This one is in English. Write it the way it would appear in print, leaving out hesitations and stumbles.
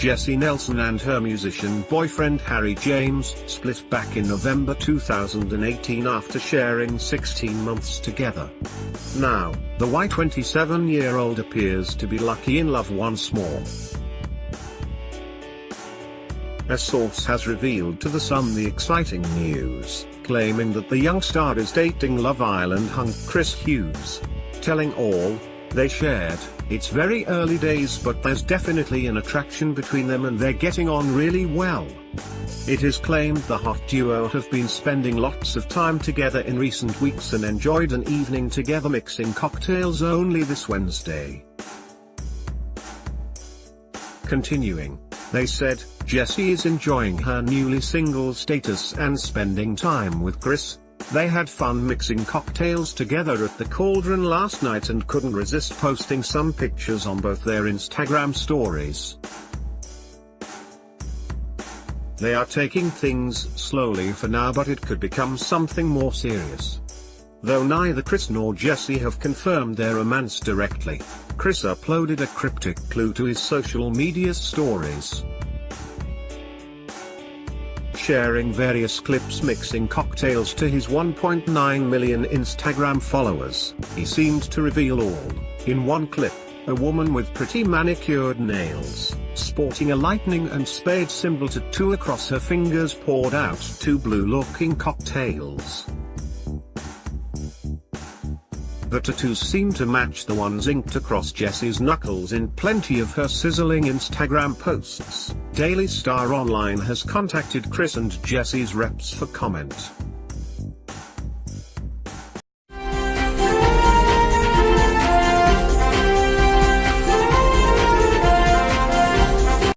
Jesy Nelson and her musician boyfriend Harry James split back in November 2018 after sharing 16 months together. Now, the 27-year-old appears to be lucky in love once more. A source has revealed to The Sun the exciting news, claiming that the young star is dating Love Island hunk Chris Hughes. Telling all, they shared, "It's very early days but there's definitely an attraction between them and they're getting on really well." It is claimed the hot duo have been spending lots of time together in recent weeks and enjoyed an evening together mixing cocktails only this Wednesday. Continuing, they said, "Jesy is enjoying her newly single status and spending time with Chris. They had fun mixing cocktails together at the Cauldron last night and couldn't resist posting some pictures on both their Instagram stories. They are taking things slowly for now but it could become something more serious." Though neither Chris nor Jesy have confirmed their romance directly, Chris uploaded a cryptic clue to his social media stories, sharing various clips mixing cocktails to his 1.9 million Instagram followers. He seemed to reveal all. In one clip, a woman with pretty manicured nails, sporting a lightning and spade symbol tattoo across her fingers, poured out two blue-looking cocktails. The tattoos seem to match the ones inked across Jesy's knuckles in plenty of her sizzling Instagram posts. Daily Star Online has contacted Chris and Jesy's reps for comment.